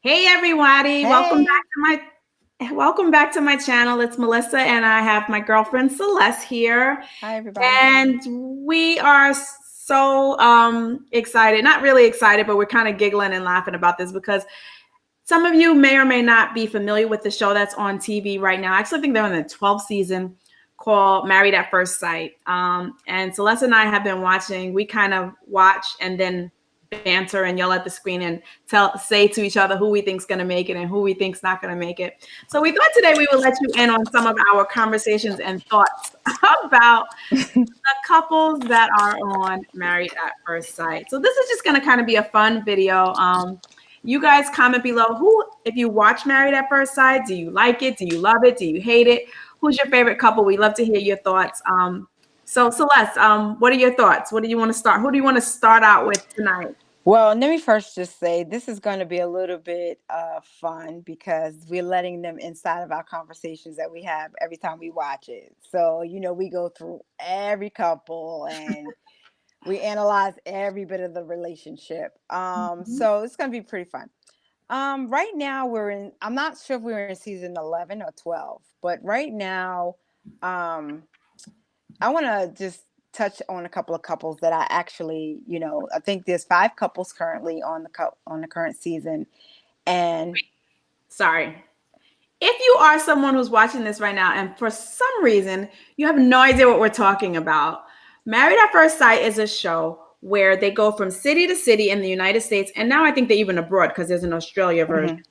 Hey everybody, Hey. welcome back to my channel. It's Melissa and I have my girlfriend Celeste here. Hi, everybody. And we are so excited. Not really excited, but we're kind of giggling and laughing about this because some of you may or may not be familiar with the show that's on TV right now. I actually think they're in the 12th season called Married at First Sight. And Celeste and I have been watching. We kind of watch and then banter and yell at the screen and say to each other who we think's going to make it and who we think's not going to make it. So we thought today we would let you in on some of our conversations and thoughts about the couples that are on Married at First Sight. So this is just going to kind of be a fun video. You guys comment below who, if you watch Married at First Sight, do you like it? Do you love it? Do you hate it? Who's your favorite couple? We love to hear your thoughts. So Celeste, what are your thoughts? What do you want to start? Who do you want to start out with tonight? Well, let me first just say this is going to be a little bit fun because we're letting them inside of our conversations that we have every time we watch it. So, we go through every couple and we analyze every bit of the relationship. Mhm. So it's going to be pretty fun. Right now I'm not sure if we're in season 11 or 12, but right now, um, I want to just touch on a couple of couples that I actually, I think there's 5 couples currently on the current season, and Sorry. If you are someone who's watching this right now and for some reason you have no idea what we're talking about, Married at First Sight is a show where they go from city to city in the United States. And now I think they're even abroad because there's an Australia version. mhm,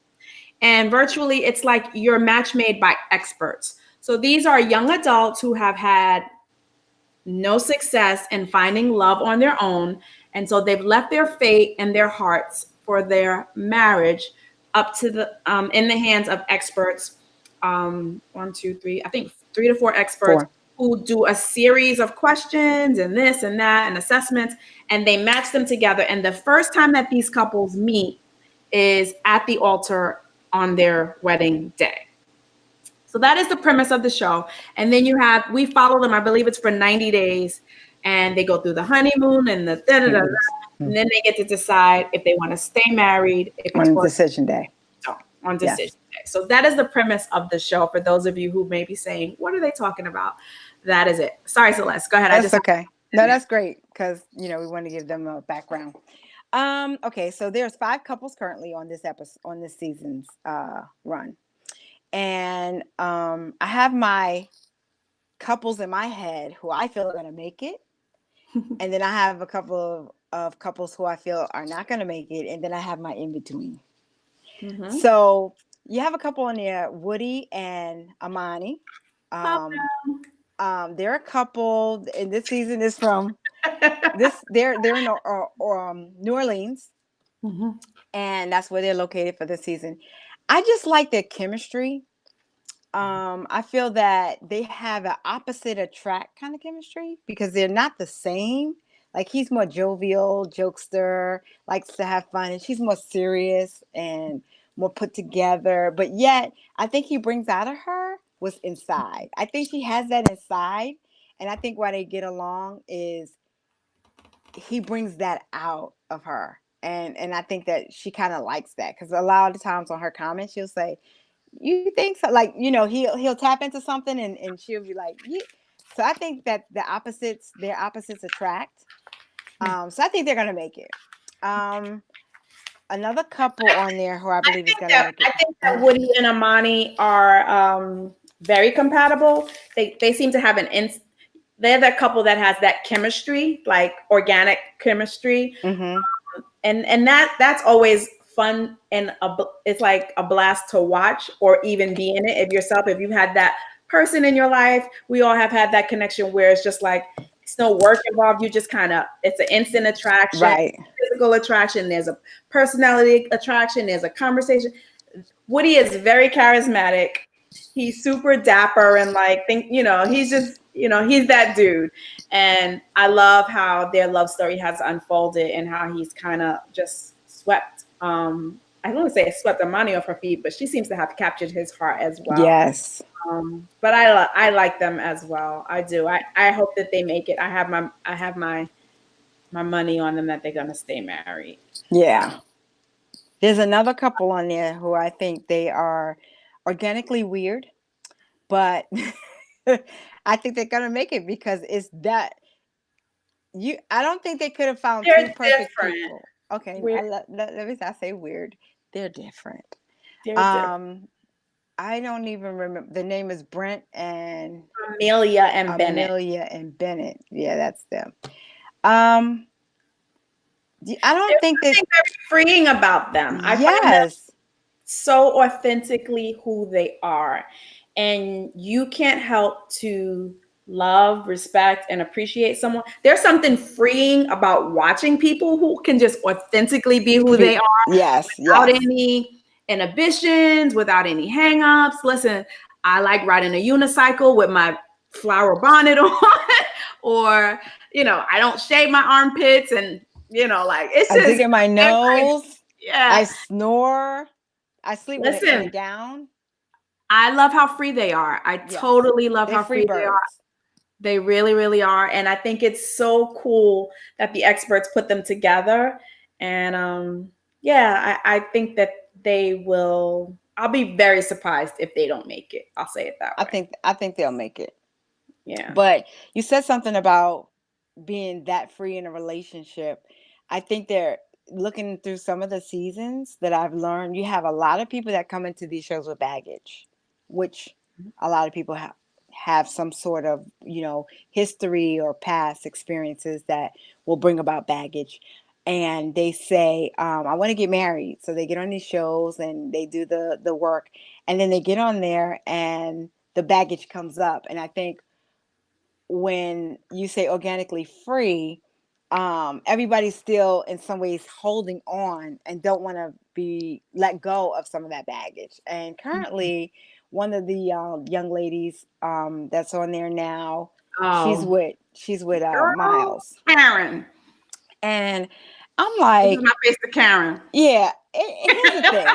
And virtually, it's like you're match made by experts. So these are young adults who have had no success in finding love on their own. And so they've left their fate and their hearts for their marriage up to the in the hands of experts. One, two, three, I think 3 to 4 experts 4. who do a series of questions and this and that and assessments, and they match them together. And the first time that these couples meet is at the altar on their wedding day. So that is the premise of the show. And then we follow them, I believe it's for 90 days, and they go through the honeymoon and the da da da. And then they get to decide if they want to stay married, if it's On for decision day. on Yes, decision day. So that is the premise of the show for those of you who may be saying, what are they talking about? That is it. Sorry, Celeste. Go ahead. I that's just okay. No, that's great because we want to give them a background. Okay, so there's 5 couples currently on this episode on this season's run, and I have my couples in my head who I feel are going to make it. And then I have a couple of couples who I feel are not going to make it. And then I have my in between. mm-hmm. So you have a couple in there, Woody and Amani. Love Um, they're a couple, and this season is from this. They're in New Orleans, mm-hmm. and that's where they're located for this season. I just like their chemistry. I feel that they have an opposite attract kind of chemistry because they're not the same. Like he's more jovial, jokester, likes to have fun, and she's more serious and more put together. But yet, I think he brings out of her what's inside. I think she has that inside, and I think why they get along is he brings that out of her. And I think that she kind of likes that because a lot of times on her comments she'll say, you think so? Like, he'll tap into something and she'll be like, yeah. So I think that their opposites attract. So I think they're gonna make it. Um, Another couple on there who I believe is gonna make I it. think that Woody and Amani are very compatible. They seem to have they're the couple that has that chemistry, like organic chemistry, Mm-hmm. and that's always fun and it's like a blast to watch or even be in it if yourself. If you had that person in your life, we all have had that connection where it's just like it's no work involved. You just kind of it's an instant attraction, Right. physical attraction. There's a personality attraction. There's a conversation. Woody is very charismatic. He's super dapper and like he's just he's that dude. And I love how their love story has unfolded and how he's kind of just swept I don't want to say swept Amani off her feet, but she seems to have captured his heart as well. Yes. But I like them as well. I do. I hope that they make it. I have my money on them that they're gonna stay married. Yeah. There's another couple on there who I think they are organically weird, but I think they're gonna make it because it's that I don't think they could have found two They're perfect different. people. Okay, We're let me not say weird. They're different. they're different. I don't even remember. The name is Brent and Amelia and Bennett. Amelia and Bennett. Yeah, that's them. Um, I don't There's think that. something very freeing about them. I find them Yes, so authentically who they are. And you can't help to love, respect, and appreciate someone. There's something freeing about watching people who can just authentically be who they are yes, without yes. any inhibitions, without any hangups. Listen, I like riding a unicycle with my flower bonnet on, or, I don't shave my armpits and, like, it's I dig just, in my everybody, nose. I yeah. snore. I sleep in a Listen, gown. I love how free they are. I Yes, totally love they're how free free they are. birds. They really, really are. And I think it's so cool that the experts put them together. And yeah, I think that they will. I'll be very surprised if they don't make it. I'll say it that way. I think they'll make it. Yeah. But you said something about being that free in a relationship. I think they're looking through some of the seasons that I've learned. You have a lot of people that come into these shows with baggage, which a lot of people have some sort of, history or past experiences that will bring about baggage. And they say, I want to get married. So they get on these shows and they do the work. And then they get on there and the baggage comes up. And I think when you say organically free, everybody's still in some ways holding on and don't want to be let go of some of that baggage. And currently, one of the young ladies that's on there now, she's Oh, with girl, Miles, Karen. and I'm This is like, my face to Karen. yeah. And here's the thing.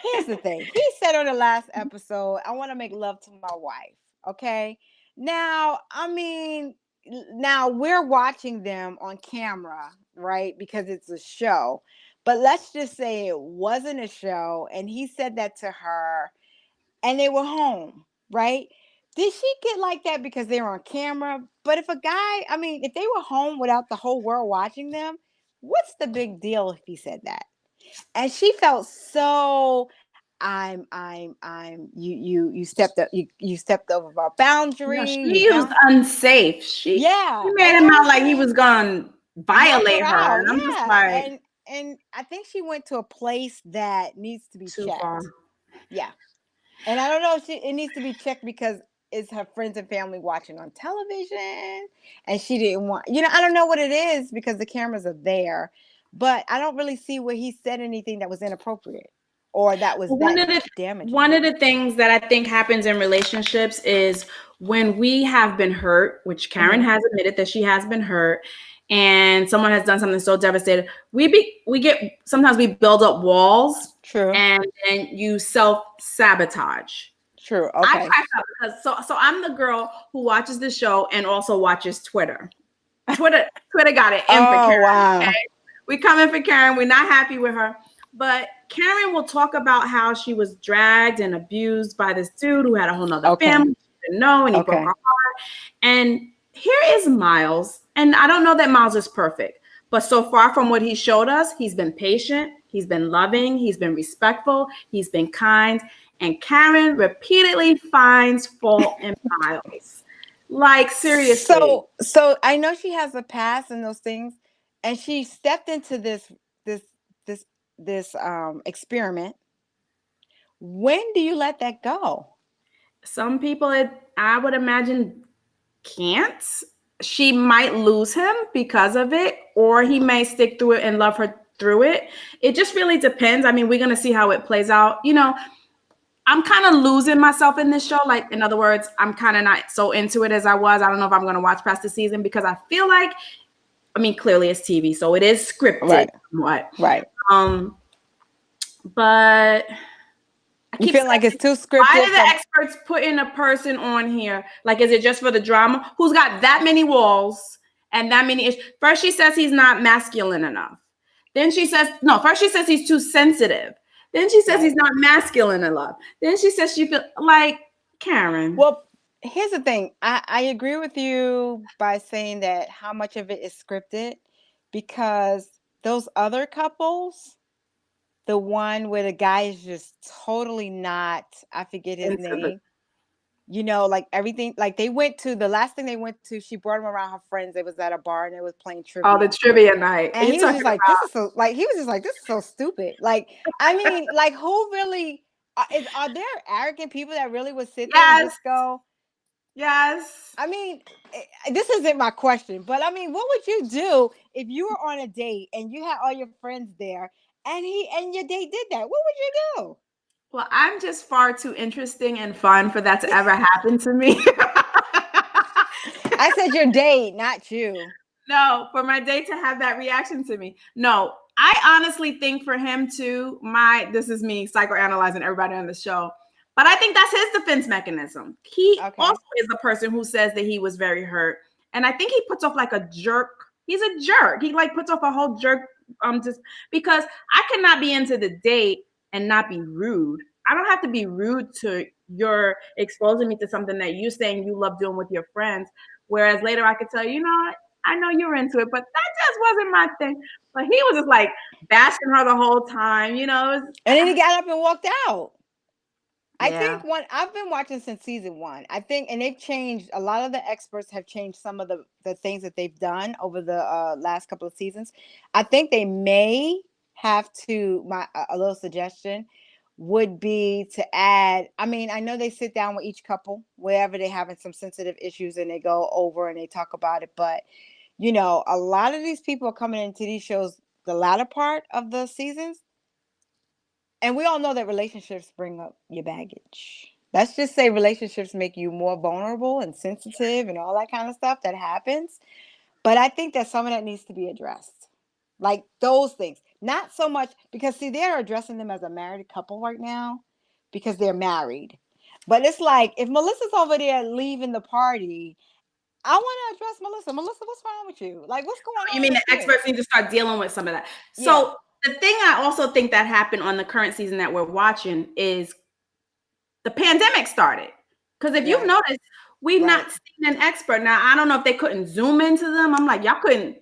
Here's the thing. He said on the last episode, I want to make love to my wife. Okay. Now, I mean, now we're watching them on camera, right? Because it's a show. But let's just say it wasn't a show and he said that to her and they were home, right? Did she get like that because they were on camera? But if a guy, I mean, if they were home without the whole world watching them, what's the big deal if he said that? And she felt so you stepped up you stepped over our No, boundary. You she was bound unsafe. She Yeah. made And him I out was like he like, was gonna knock her violate her. out. And I'm just Yeah. like, And I think she went to a place that needs to be too far. checked. Yeah. And I don't know if it needs to be checked because it's her friends and family watching on television and she didn't want, I don't know what it is because the cameras are there, but I don't really see where he said anything that was inappropriate or that was One that of the damaging. one of the things that I think happens in relationships is when we have been hurt, which Karen Mhm. has admitted that she has been hurt, and someone has done something so devastating, sometimes we build up walls True. and then you self-sabotage. True. I Okay. crack up because so I'm the girl who watches the show and also watches Twitter. Twitter got it in for Oh, Karen. wow. Okay, we coming for Karen. We're not happy with her, but Karen will talk about how she was dragged and abused by this dude who had a whole nother Okay. family. She didn't know, and he broke her Okay. heart. And here is Miles, and I don't know that Miles is perfect, but so far from what he showed us, he's been patient, he's been loving, he's been respectful, he's been kind, and Karen repeatedly finds fault in Miles. Like, seriously. So I know she has a past and those things, and she stepped into this this this experiment. When do you let that go? Some people, I would imagine, can't. She might lose him because of it, or he may stick through it and love her through it. It just really depends. I mean, we're going to see how it plays out. I'm kind of losing myself in this show. Like, in other words, I'm kind of not so into it as I was. I don't know if I'm going to watch past the season because I feel like, I mean, clearly it's TV, so it is scripted Right. somewhat. Right. But I You keep feel like saying, it's too why scripted do the experts put in a person on here? Like, is it just for the drama? Who's got that many walls and that many issues? First, she says he's not masculine enough. Then she says, no, first she says he's too sensitive. Then she says he's not masculine enough. Then she says she feels like, Karen. Well, here's the thing. I agree with you by saying that how much of it is scripted, because those other couples, the one where the guy is just totally not, I forget his name. You know, like everything, like they went to, the last thing they went to, she brought him around her friends. It was at a bar and it was playing trivia. Oh, the trivia night. And he was just like, this is so, like, he was just like, this is so stupid. Like, I mean, like, who really, are there arrogant people that really would sit there and just go, yes. I mean, this isn't my question, but I mean, what would you do if you were on a date and you had all your friends there and your date did that? What would you do? Well, I'm just far too interesting and fun for that to ever happen to me. I said your date, not you. No, for my date to have that reaction to me. No, I honestly think for him to, this is me psychoanalyzing everybody on the show, but I think that's his defense mechanism. He also is the person who says that he was very hurt. And I think he puts off like a jerk. He's a jerk. He like puts off a whole jerk just because I cannot be into the date and not be rude. I don't have to be rude to your exposing me to something that you saying you love doing with your friends. Whereas later I could tell you, I know you're into it, but that just wasn't my thing. But he was just like bashing her the whole time, And then he got up and walked out. Yeah. I think I've been watching since season 1. I think, and they've changed, a lot of the experts have changed some of the things that they've done over the last couple of seasons. I think they may have to, a little suggestion would be to add, I mean, I know they sit down with each couple wherever they're having some sensitive issues and they go over and they talk about it. But, you know, a lot of these people are coming into these shows the latter part of the seasons. And we all know that relationships bring up your baggage. Let's just say relationships make you more vulnerable and sensitive and all that kind of stuff that happens. But I think that some of that needs to be addressed. Like those things. Not so much, because see, they're addressing them as a married couple right now because they're married. But it's like, if Melissa's over there leaving the party, I want to address Melissa. Melissa, what's wrong with you? Like, what's going on? You mean the experts need to start dealing with some of that? So the thing I also think that happened on the current season that we're watching is the pandemic started. Because if you've noticed, we've not seen an expert. Now, I don't know if they couldn't zoom into them. I'm like, you couldn't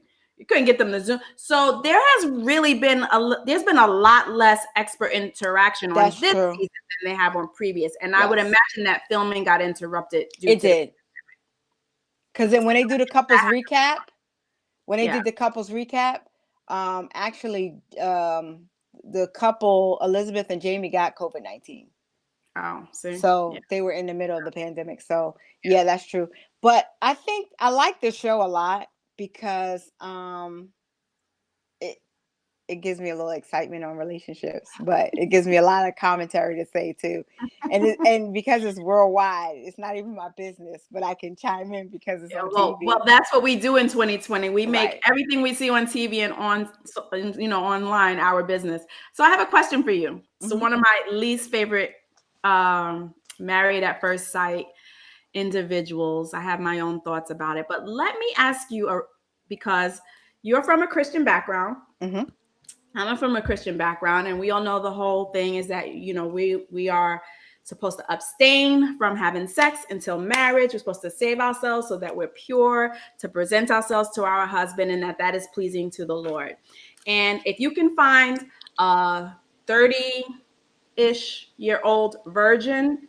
get them to zoom. So there has really been there's been a lot less expert interaction on this season than they have on previous. And I would imagine that filming got interrupted. It did. Because then when they do the couples recap, did the couples recap, actually, the couple, Elizabeth and Jamie, got COVID-19. Oh, see? So they were in the middle of the pandemic. So yeah, that's true. But I think I like this show a lot because it gives me a little excitement on relationships, but it gives me a lot of commentary to say too. And because it's worldwide, it's not even my business, but I can chime in because it's on TV. Well, that's what we do in 2020. We make everything we see on TV and online our business. So I have a question for you. So one of my least favorite married at first sight individuals. I have my own thoughts about it, but let me ask you, because you're from a Christian background. I'm from a Christian background, and we all know the whole thing is that, we are supposed to abstain from having sex until marriage. We're supposed to save ourselves so that we're pure, to present ourselves to our husband, and that is pleasing to the Lord. And if you can find a 30-ish year old virgin,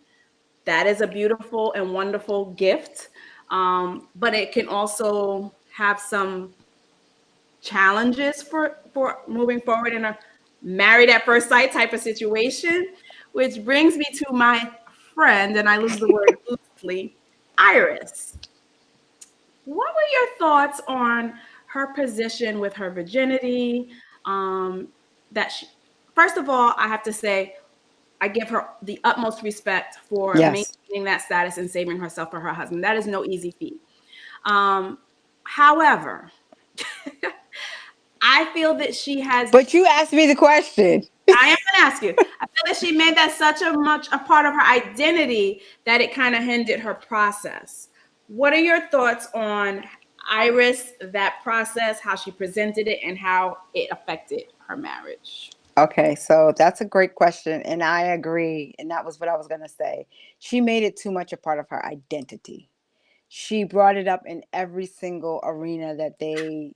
that is a beautiful and wonderful gift. But it can also have some challenges for moving forward in a married at first sight type of situation, which brings me to my friend, and I lose the word loosely, Iris. What were your thoughts on her position with her virginity? First of all, I have to say, I give her the utmost respect for maintaining that status and saving herself for her husband. That is no easy feat. However, I feel that she has. But you asked me the question. I am going to ask you. I feel that she made that such a part of her identity that it kind of hindered her process. What are your thoughts on Iris, that process, how she presented it, and how it affected her marriage. Okay, so that's a great question, and I agree. And that was what I was going to say. She made it too much a part of her identity. She brought it up in every single arena that they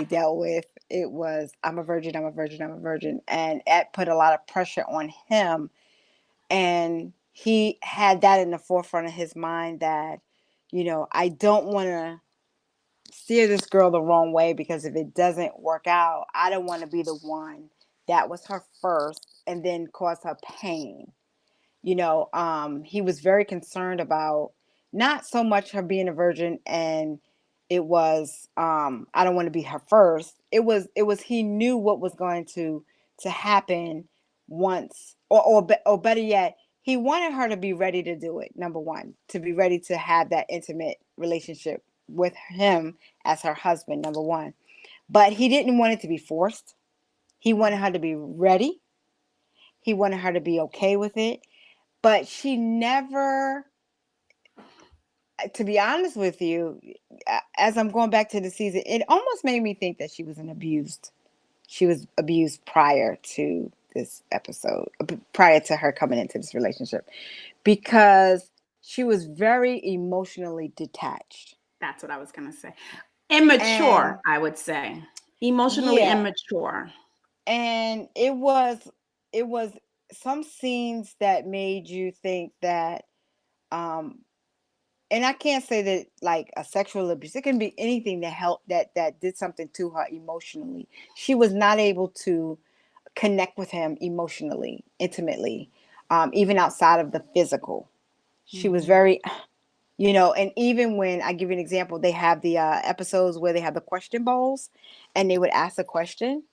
dealt with. It was, I'm a virgin, I'm a virgin, I'm a virgin, and it put a lot of pressure on him. And he had that in the forefront of his mind that, I don't want to steer this girl the wrong way, because if it doesn't work out, I don't want to be the one that was her first and then cause her pain. He was very concerned about not so much her being a virgin, and it was, I don't want to be her first. It was he knew what was going to happen once, or better yet, he wanted her to be ready to do it. Number one, to be ready to have that intimate relationship with him as her husband, number one. But he didn't want it to be forced. He wanted her to be ready. He wanted her to be okay with it. But she never, to be honest with you, as I'm going back to the season, it almost made me think that she was abused prior to this episode, prior to her coming into this relationship, because she was very emotionally detached. That's what I was going to say. Immature, And I would say. Emotionally immature. And it was some scenes that made you think that, and I can't say that like a sexual abuse. It can be anything that helped, that did something to her emotionally. She was not able to connect with him emotionally, intimately, even outside of the physical. She was very, and even when I give you an example, they have the episodes where they have the question bowls, and they would ask a question,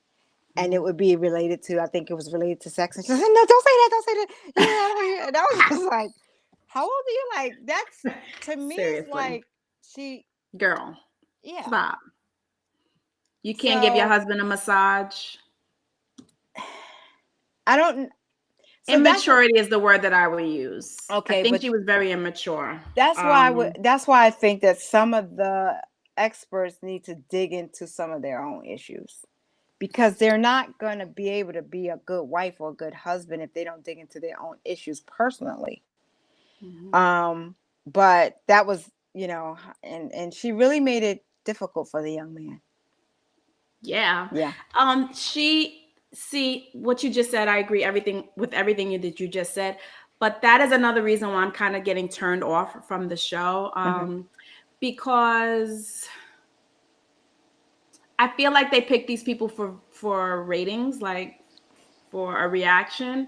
and it would be related to, I think it was related to sex. And she was like, no, don't say that. Don't say that. Yeah, and I was just like, how old are you? Like, that's, to me, it's like, Girl, yeah. Stop. You can't give your husband a massage. I don't. So immaturity is the word that I would use. Okay, I think she was very immature. That's why that's why I think that some of the experts need to dig into some of their own issues, because they're not going to be able to be a good wife or a good husband if they don't dig into their own issues personally. But that was, and she really made it difficult for the young man. Yeah. See what you just said. I agree with everything that you just said, but that is another reason why I'm kind of getting turned off from the show, because I feel like they pick these people for ratings, like for a reaction,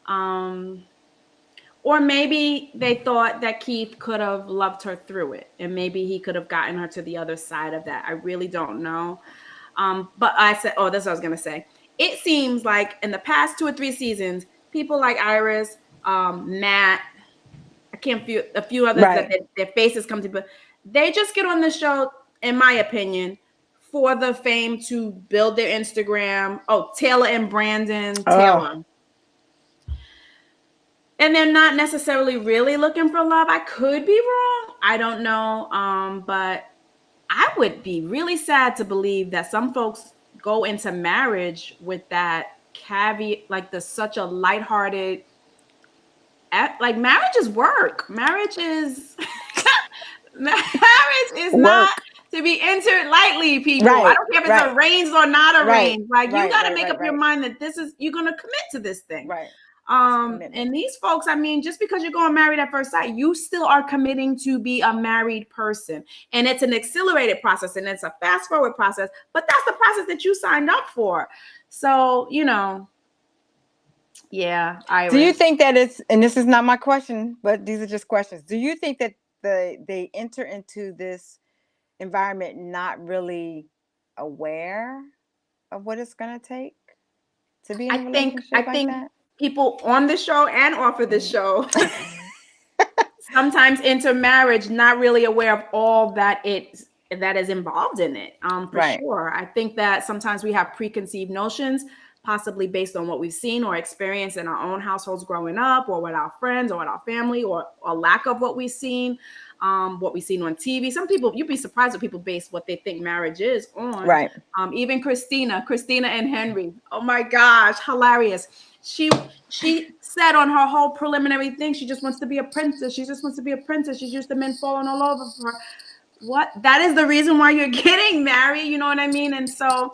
or maybe they thought that Keith could have loved her through it, and maybe he could have gotten her to the other side of that. I really don't know. But I said, that's what I was going to say. It seems like in the past 2 or 3 seasons, people like Iris, Matt, a few others that their faces come to, but they just get on the show, in my opinion, for the fame to build their Instagram. Taylor and Brandon Taylor. And they're not necessarily really looking for love. I could be wrong. I don't know. But I would be really sad to believe that some folks go into marriage with that caveat, like such a lighthearted, like marriage is work. Marriage is not to be entered lightly, people. I don't care if it's arranged or not arranged. Like you got to make up your mind that you're going to commit to this thing. Right. And these folks, I mean, just because you're going married at first sight, you still are committing to be a married person. And it's an accelerated process, and it's a fast forward process, but that's the process that you signed up for. So, yeah. Do you think that and this is not my question, but these are just questions. Do you think that they enter into this environment not really aware of what it's going to take to be in a relationship like that? People on the show and off of the show sometimes enter marriage not really aware of all that is involved in it. For sure. I think that sometimes we have preconceived notions, possibly based on what we've seen or experienced in our own households growing up, or with our friends, or with our family, or a lack of what we've seen, what we've seen on TV. Some people, you'd be surprised what people base what they think marriage is on. Right. Even Christina and Henry. Oh my gosh, hilarious. She said on her whole preliminary thing, she just wants to be a princess. She just wants to be a princess. She's used to men falling all over her. What? That is the reason why you're getting married. You know what I mean? And so,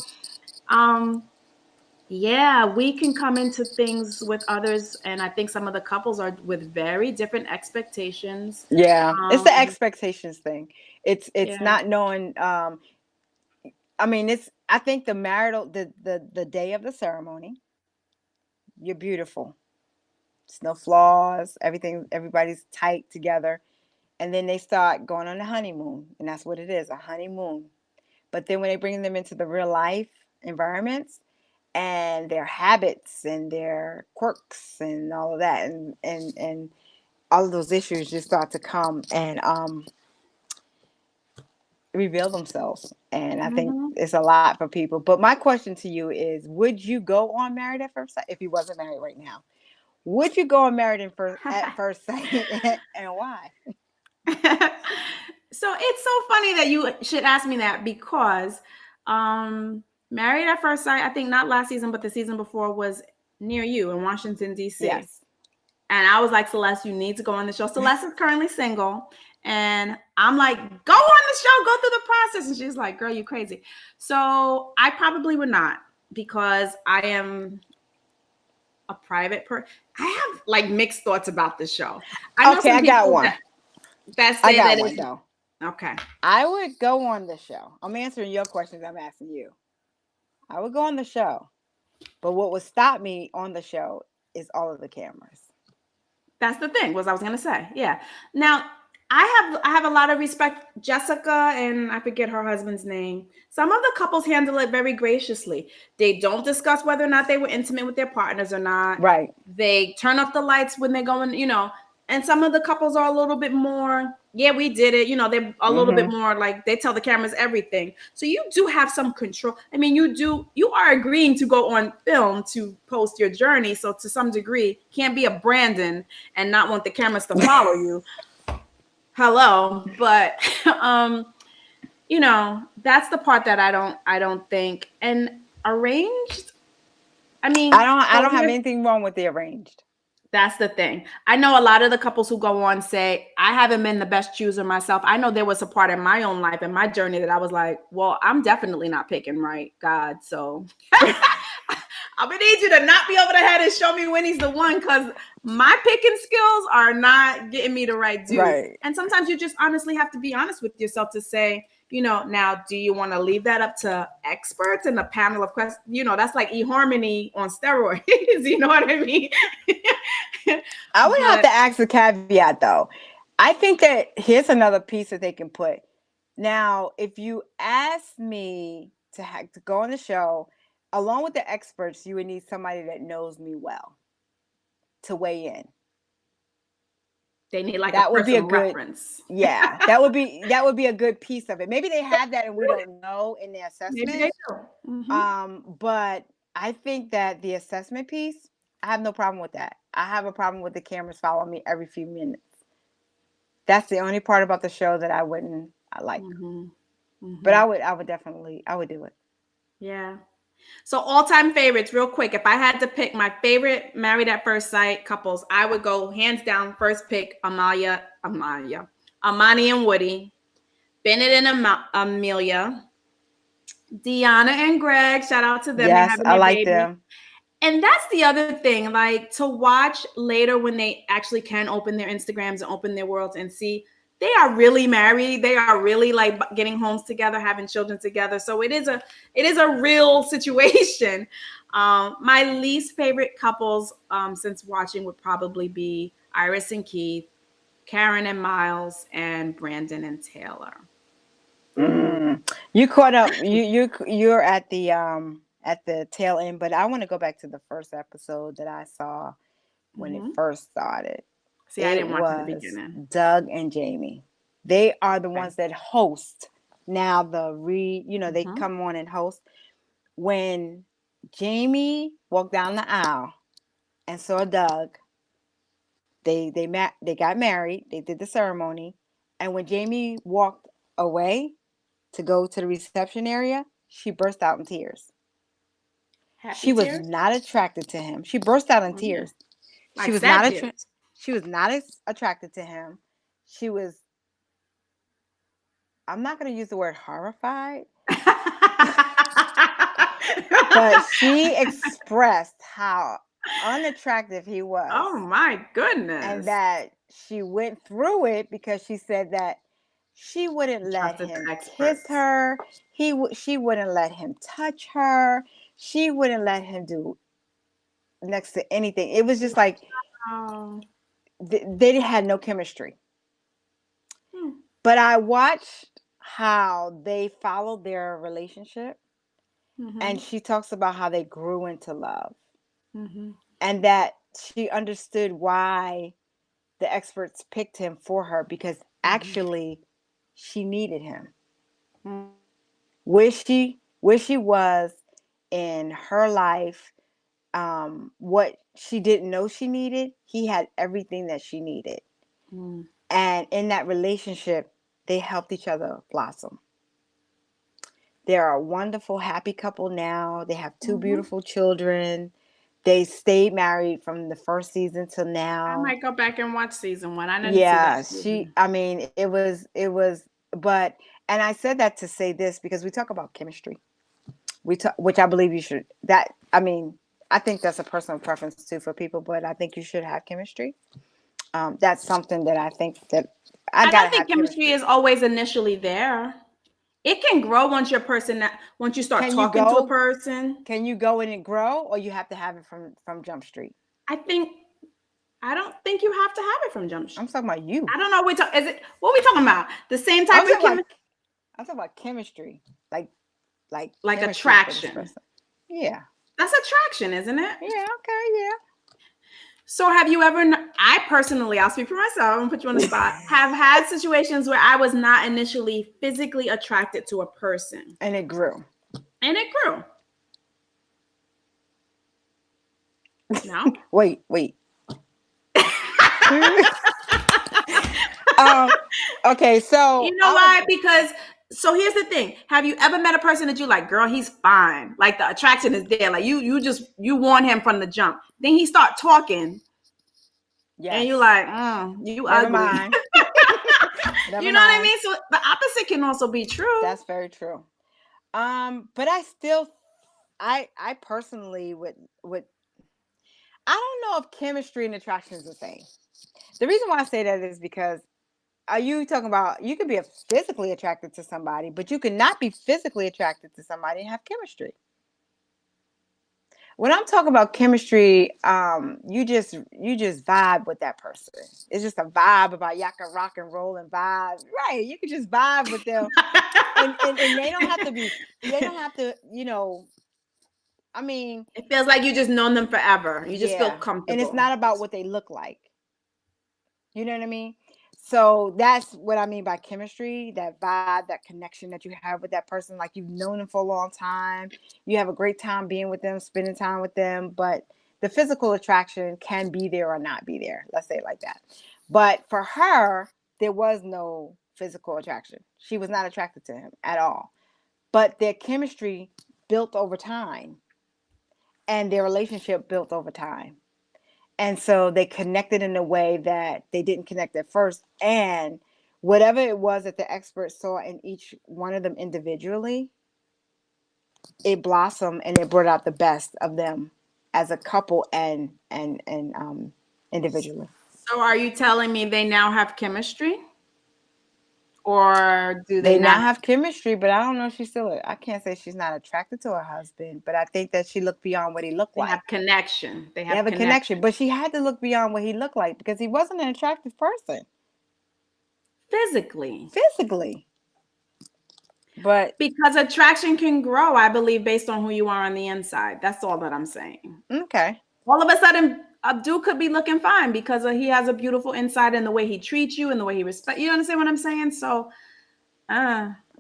yeah, we can come into things with others, and I think some of the couples are with very different expectations. Yeah, it's the expectations thing. It's Yeah. not knowing. I mean, I think the marital the day of the ceremony, you're beautiful. It's no flaws. Everybody's tight together, and then they start going on the honeymoon, and that's what it is, a honeymoon. But then when they bring them into the real life environments, and their habits and their quirks and all of that, and all of those issues just start to come and reveal themselves. And I think it's a lot for people. But my question to you is, would you go on Married at First Sight if you wasn't married right now? Would you go on Married at First Sight, and why? So it's so funny that you should ask me that, because Married at First Sight, I think not last season, but the season before, was near you in Washington, D.C. Yes. And I was like, Celeste, you need to go on the show. Celeste is currently single. And I'm like, go on the show, go through the process. And she's like, girl, you crazy. So I probably would not, because I am a private person. I have like mixed thoughts about the show. I got one. I got one though. Okay. I would go on the show. I'm answering your questions. I'm asking you. I would go on the show. But what would stop me on the show is all of the cameras. That's the thing, was I was going to say. Yeah. Now, I have a lot of respect. Jessica, and I forget her husband's name. Some of the couples handle it very graciously. They don't discuss whether or not they were intimate with their partners or not. Right. They turn off the lights when they're going, and some of the couples are a little bit more, yeah, we did it. They're a little bit more like, they tell the cameras everything. So you do have some control. I mean, you are agreeing to go on film to post your journey. So to some degree, can't be a Brandon and not want the cameras to follow you. Hello. But, that's the part that I don't think. And arranged, I mean, I don't have anything wrong with the arranged. That's the thing. I know a lot of the couples who go on say, I haven't been the best chooser myself. I know there was a part in my own life and my journey that I was like, well, I'm definitely not picking right, God. So I'm going to need you to knock me over the head and show me when he's the one, because my picking skills are not getting me the right dude. Right. And sometimes you just honestly have to be honest with yourself to say, now, do you want to leave that up to experts and a panel of questions? That's like eHarmony on steroids. You know what I mean? I would have to ask a caveat, though. I think that here's another piece that they can put. Now, if you ask me to go on the show, along with the experts, you would need somebody that knows me well to weigh in. They need like that would be a good reference. Yeah, that would be a good piece of it. Maybe they have that and we don't know in the assessment. Maybe they do. But I think that the assessment piece, I have no problem with that. I have a problem with the cameras following me every few minutes. That's the only part about the show that I like. But I would definitely do it. Yeah. So all-time favorites, real quick. If I had to pick my favorite Married at First Sight couples, I would go hands down. First pick Amani and Woody, Bennett and Amelia, Deanna and Greg. Shout out to them. Yes, I like them. And that's the other thing, like to watch later when they actually can open their Instagrams and open their worlds and see they are really married. They are really like getting homes together, having children together. So it is a real situation. My least favorite couples since watching would probably be Iris and Keith, Karen and Miles, and Brandon and Taylor. You caught up. You're at the tail end, but I want to go back to the first episode that I saw when it first started. See, I didn't watch the beginning. Doug and Jamie. They are the ones that host now they come on and host. When Jamie walked down the aisle and saw Doug. They got married. They did the ceremony, and when Jamie walked away to go to the reception area, she burst out in tears. Happy She was tears? not attracted to him. She burst out in Oh, yeah. tears. Like She was sad not tears. she was not attracted to him. She was, I'm not going to use the word horrified, but she expressed how unattractive he was. Oh my goodness. And that she went through it because she said that she wouldn't let Trusted him the kiss experts. her. She wouldn't let him touch her. She wouldn't let him do next to anything. It was just like Oh. they had no chemistry. Hmm. But I watched how they followed their relationship, Mhm. and she talks about how they grew into love, Mhm. and that she understood why the experts picked him for her, because actually she needed him. Mhm. Where she was in her life, what she didn't know she needed, he had everything that she needed. Mhm. And in that relationship, they helped each other blossom. They're a wonderful, happy couple now. They have 2 Mhm. beautiful children. They stayed married from the first season till I now. might go back and watch season 1. I didn't see Yeah, that season. I mean, it was, but, and I said that to say this because we talk about chemistry. We talk, which I believe you should, that, I mean, I think that's a personal preference too for people, but I think you should have chemistry. That's something that I think that I I gotta don't think have chemistry chemistry. is always initially there. It can grow once you start Can you talking to a go? person. Can you go in and grow, or you have to have it from Jump Street? I think I don't think you have to have it from Jump I'm Street. talking about you. I don't know. Is it what we talking about? The same I'm type of talking about chemistry, I'm talking about chemistry, like like chemistry for this attraction. person. Yeah. That's attraction, isn't it? Yeah. Okay. Yeah. So have you ever? I personally, I'll speak for myself. I'm gonna put you on the spot. Have had situations where I was not initially physically attracted to a person, And it grew. and it grew. No. Wait. um. Okay. So You know why? Because so here's the thing. Have you ever met a person that you like, girl, he's fine. Like the attraction is there. Like you want him from the jump. Then he start talking and Yes. you like, you Never ugly. mind. Never You know what I mind. mean? So the opposite can also be true. That's very true. But I still, I personally would. I don't know if chemistry and attraction is the same. The reason why I say that is because, are you talking about, you could be physically attracted to somebody, but you could not be physically attracted to somebody and have chemistry. When I'm talking about chemistry, you just vibe with that person. It's just a vibe about y'all can rock and roll and vibe. Right. You can just vibe with them. And they don't have to be, I mean, It feels like you just known them forever. You just feel yeah. And it's comfortable. not about what they look like. You know what I mean? So that's what I mean by chemistry, that vibe, that connection that you have with that person. Like you've known them for a long time. You have a great time being with them, spending time with them. But the physical attraction can be there or not be there. Let's say it like that. But for her, there was no physical attraction. She was not attracted to him at all. But their chemistry built over time, and their relationship built over time. And so they connected in a way that they didn't connect at first. And whatever it was that the experts saw in each one of them individually, it blossomed and it brought out the best of them as a couple and individually. So are you telling me they now have chemistry? Or do they They now not? have chemistry, but I don't know if she's still, I can't say she's not attracted to her husband, but I think that she looked beyond what he looked They like. have connection. They They have a connection, but she had to look beyond what he looked like because he wasn't an attractive person. Physically. But Because attraction can grow, I believe, based on who you are on the inside. That's all that I'm saying. okay. All of a sudden, a dude could be looking fine because he has a beautiful inside in the way he treats you and the way he respects. You understand what I'm saying? So,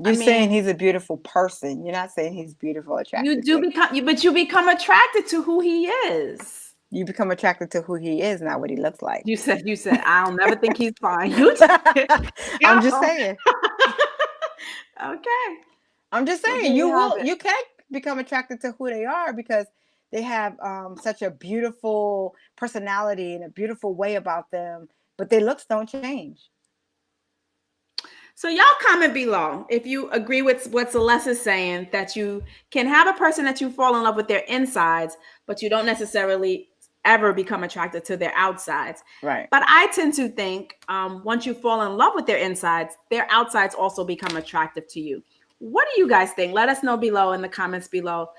I You're saying mean, he's a beautiful person. You're not saying he's beautiful, you attracted do to. become, but you become attracted to who he is. You become attracted to who he is, not what he looks like. You said, I'll never think he's fine. You did. I'm just Yo. saying. Okay. I'm just So saying there you have it. you can become attracted to who they are because they have such a beautiful personality and a beautiful way about them, but their looks don't change. So y'all comment below if you agree with what Celeste is saying, that you can have a person that you fall in love with their insides, but you don't necessarily ever become attracted to their outsides. Right. But I tend to think once you fall in love with their insides, their outsides also become attractive to you. What do you guys think? Let us know below in the comments below.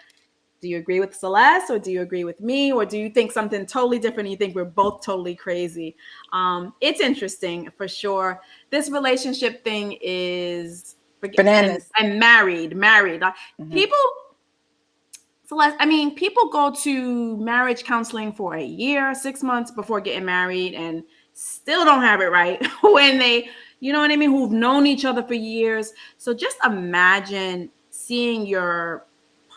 Do you agree with Celeste, or do you agree with me, or do you think something totally different and you think we're both totally crazy? It's interesting for sure. This relationship thing is, Bananas. and married. Hmm. People, Celeste, I mean, people go to marriage counseling for a year, 6 months before getting married and still don't have it right when they, you know what I mean, who've known each other for years. So just imagine seeing your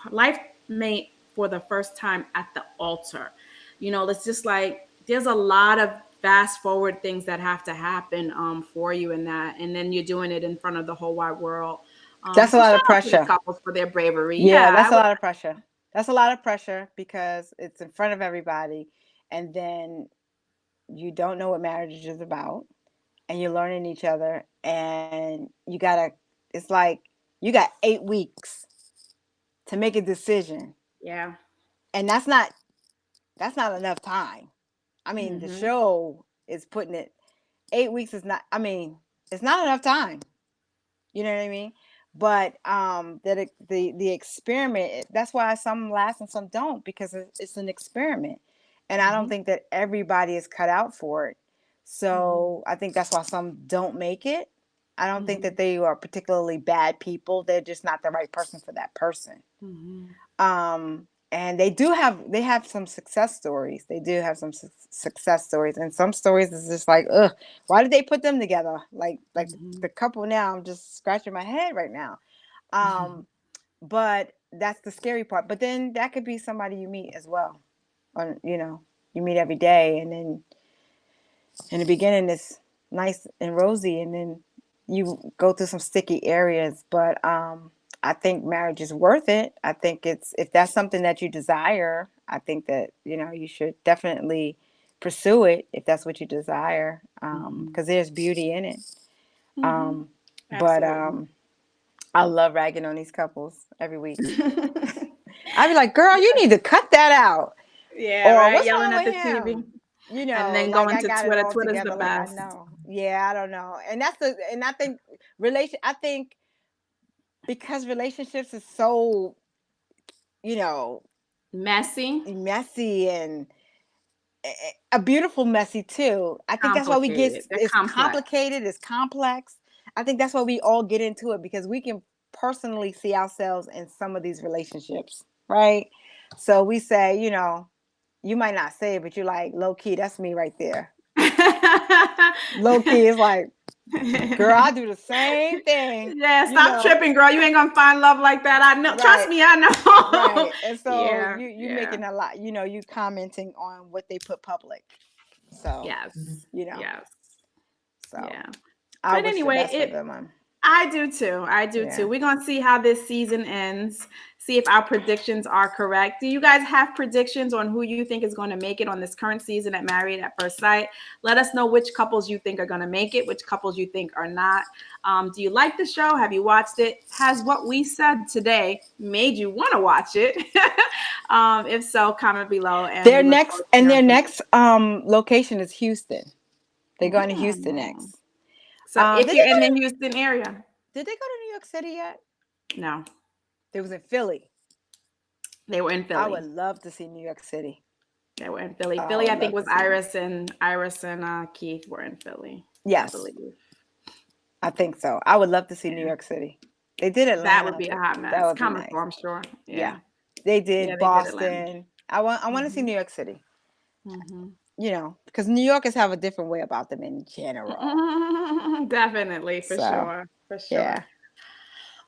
life mate for the first time at the altar. It's just like there's a lot of fast forward things that have to happen for you in that, and then you're doing it in front of the whole wide world. That's a So lot shout of out to the pressure. couples for their bravery. Yeah, Yeah, that's I a would. lot of pressure. That's a lot of pressure because it's in front of everybody, and then you don't know what marriage is about, and you're learning each other, and you gotta. It's like you got 8 weeks to make a decision, Yeah. and that's not enough time. I mean, the Hmm. show is putting it. 8 weeks is not. I mean, it's not enough time. You know what I mean? But the experiment. That's why some last and some don't, because it's an experiment, and I don't Hmm. think that everybody is cut out for it. Hmm. So I think that's why some don't make it. I don't think Hmm. that they are particularly bad people. They're just not the right person for that person. Hmm. And they have some success stories. They do have some success stories, and some stories is just like, ugh, why did they put them together? Like Hmm. the couple now, I'm just scratching my head right now. But that's the scary part. But then that could be somebody you meet as well, or you meet every day, and then in the beginning it's nice and rosy, and then you go through some sticky areas. But I think marriage is worth it. I think it's if that's something that you desire, I think that you should definitely pursue it if that's what you desire, Hmm. because there's beauty in it. Hmm. um, but Absolutely. I love ragging on these couples every week. I'd be like, girl, you need to cut that out. Yeah, Or right. what's Yelling wrong at with the TV him? and then Like going I to got it Twitter. all Twitter's the together, like I best. know. Yeah, I don't know. And I think I think because relationships is so, you know, Messy, messy and a beautiful messy too. I think that's why we get complicated. They're it's complex. complicated, it's complex. I think that's why we all get into it because we can personally see ourselves in some of these relationships, right? So we say, you might not say it, but you're like, low key, that's me right there. Low key is like, girl, I do the same thing, Yeah, stop tripping, girl. You ain't gonna find love like that. I know. Trust right, me, I know. right. And so Yeah, you yeah. making a lot, you commenting on what they put public. So, Yes. you know, Yes. so Yeah. I But wish the anyway, best for it them. I do too. I do too. Yeah. We're going to see how this season ends, see if our predictions are correct. Do you guys have predictions on who you think is going to make it on this current season at Married at First Sight? Let us know which couples you think are going to make it, which couples you think are not. Do you like the show? Have you watched it? Has what we said today made you want to watch it? If so, comment below, and we look forward to Their hearing from next location is Houston. They're you. going to Houston next. So Did if they you're in go the Houston area, to New York City yet? no, They was in Philly. they were in I Philly. would love to see New York City. They were in Philly. I Philly, would I think love was to see them. Iris and Keith were in Philly, I Yes, believe. I think so. I would love to see New Yeah, York City. They did that would Atlanta, be a but hot that mess. would be Comical, nice. I'm sure. Yeah, Yeah, they yeah, did they did Atlanta. Boston. I want to see Hmm. New York City. Hmm. Because New Yorkers have a different way about them in general. Definitely, for So sure, for sure. yeah.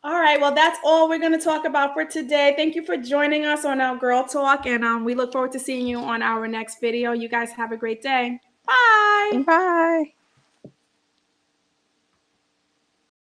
All right. Well, that's all we're going to talk about for today. Thank you for joining us on our Girl Talk, and we look forward to seeing you on our next video. You guys have a great day. Bye. Bye.